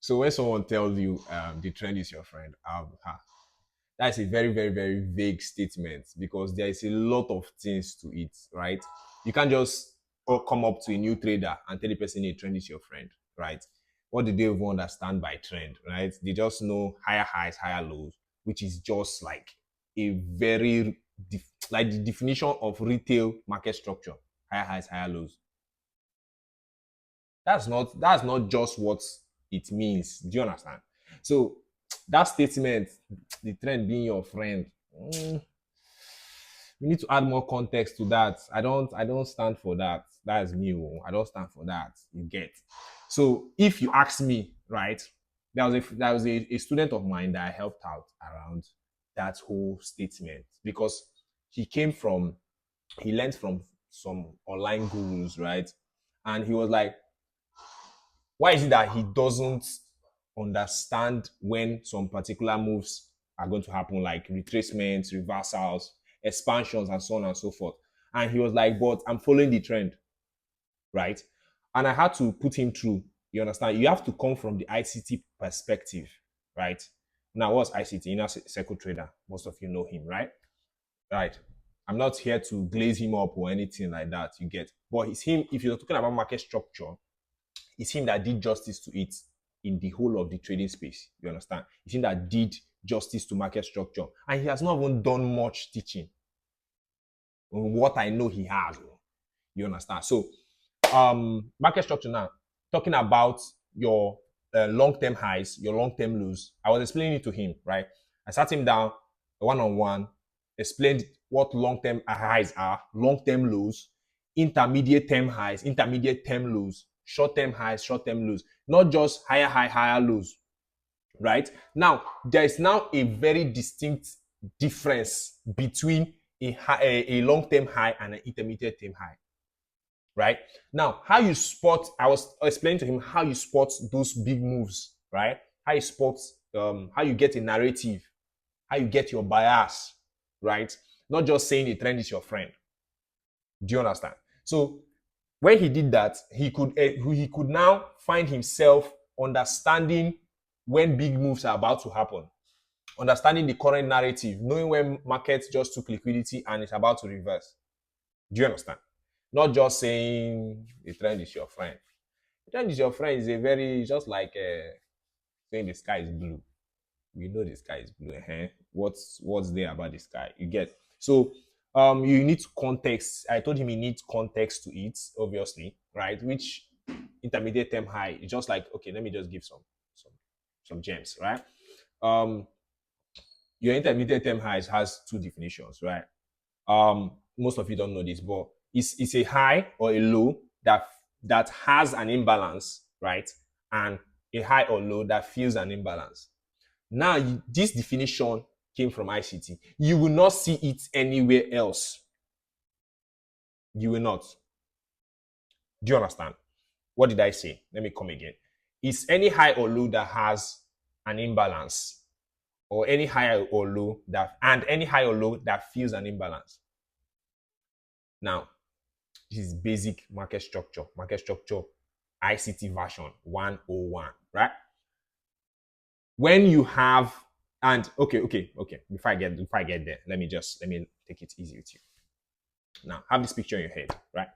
So when someone tells you the trend is your friend, that's a very, very, very vague statement because there is a lot of things to it, right? You can't just come up to a new trader and tell the person a trend is your friend, right? What do they even understand by trend, right? They just know higher highs, higher lows, which is just like a very like the definition of retail market structure: higher highs, higher lows. That's not just what it means. Do you understand? So that statement, the trend being your friend, we need to add more context to that. I don't stand for that. That's me. Oh. I don't stand for that. You get. So if you ask me, right, there was a student of mine that I helped out around that whole statement because he came from he learned from some online gurus, right? And he was like, why is it that he doesn't understand when some particular moves are going to happen, like retracements, reversals, expansions, and so on and so forth? And he was like, but I'm following the trend, right? And I had to put him through. You understand? You have to come from the ICT perspective, right? Now, what's ICT? Inner circle trader. Most of you know him, right? Right. I'm not here to glaze him up or anything like that. You get, but it's him. If you're talking about market structure, it's him that did justice to it in the whole of the trading space. You understand? It's him that did justice to market structure. And he has not even done much teaching. What I know he has. You understand? So, market structure now, talking about your long-term highs, your long-term lows. I was explaining it to him, right? I sat him down one-on-one, explained what long-term highs are, long-term lows, intermediate term highs, intermediate term lows, short-term highs, short-term lows, not just higher high, higher lows, right? Now, there is now a very distinct difference between a long-term high and an intermediate term high, right? Now, how you spot, I was explaining to him how you spot those big moves, right? How you spot, how you get a narrative, how you get your bias, right? Not just saying the trend is your friend. Do you understand? So when he did that, he could now find himself understanding when big moves are about to happen, understanding the current narrative, knowing when markets just took liquidity and it's about to reverse. Do you understand? Not just saying the trend is your friend. The trend is your friend is a very just like saying the sky is blue. We know the sky is blue. What's there about the sky? You get. So you need context. I told him he needs context to it, obviously, right? Which intermediate term high is just like, okay, let me just give some gems, right? Um your intermediate term highs has two definitions, right? Most of you don't know this, but it's a high or a low that has an imbalance, right? And a high or low that feels an imbalance. Now, this definition came from ICT. You will not see it anywhere else. You will not. Do you understand? What did I say? Let me come again. It's any high or low that has an imbalance, or any high or low that feels an imbalance. Now, this is basic market structure ICT version 101, right? When you have, and okay, before I get there, let me take it easy with you. Now, have this picture in your head, right?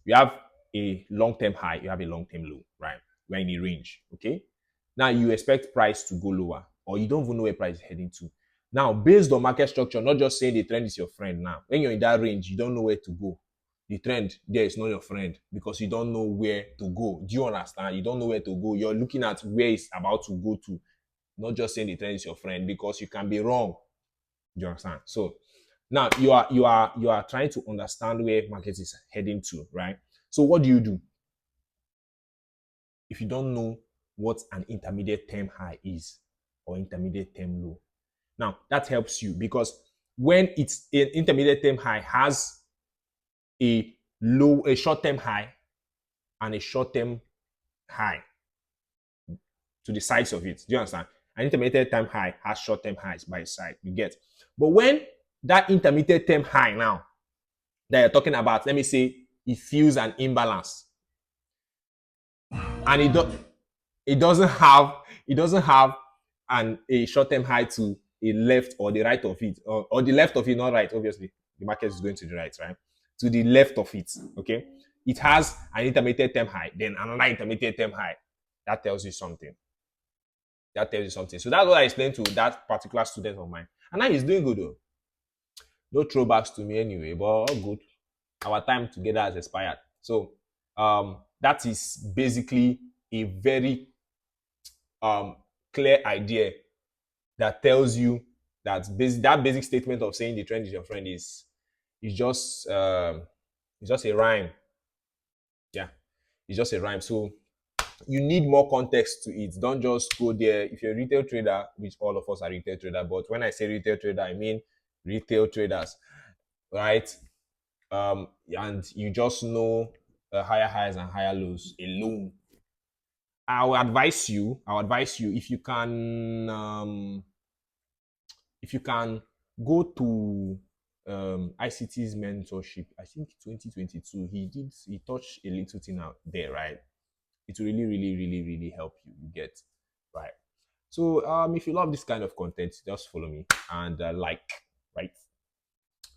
You have a long-term high, you have a long-term low, right? We're in a range, okay? Now you expect price to go lower, or you don't even know where price is heading to. Now, based on market structure, not just saying the trend is your friend now. When you're in that range, you don't know where to go. The trend there is not your friend because you don't know where to go. Do you understand? You don't know where to go. You're looking at where it's about to go to. Not just saying the trend is your friend because you can be wrong. Do you understand? So now you are trying to understand where market is heading to, right? So what do you do if you don't know what an intermediate term high is or intermediate term low? Now that helps you because when it's an intermediate term high has a short-term high and a short-term high to the sides of it. Do you understand? An intermediate term high has short-term highs by its side. You get. But when that intermediate term high now that you're talking about, let me say, it feels an imbalance, and It doesn't have it doesn't have a short-term high to a left or the right of it, or the left of it, not right. Obviously, the market is going to the right, right? To the left of it. Okay. It has an intermediate term high, then another intermediate term high. That tells you something. That tells you something. So that's what I explained to that particular student of mine. And now he's doing good though. No throwbacks to me anyway, but all good. Our time together has expired. So that is basically a very um, clear idea that tells you that that basic statement of saying the trend is your friend is just a rhyme. Yeah, it's just a rhyme. So you need more context to it. Don't just go there. If you're a retail trader, which all of us are retail trader, but when I say retail trader, I mean retail traders, right? And you just know higher highs and higher lows alone. I would advise you if you can go to ICT's mentorship. I think 2022 he touched a little thing out there, right? It will really, really, really, really help you. You get right. So if you love this kind of content, just follow me and right, like,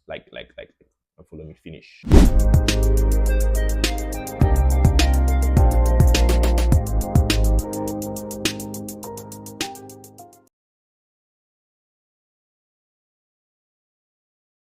and follow me. Finish.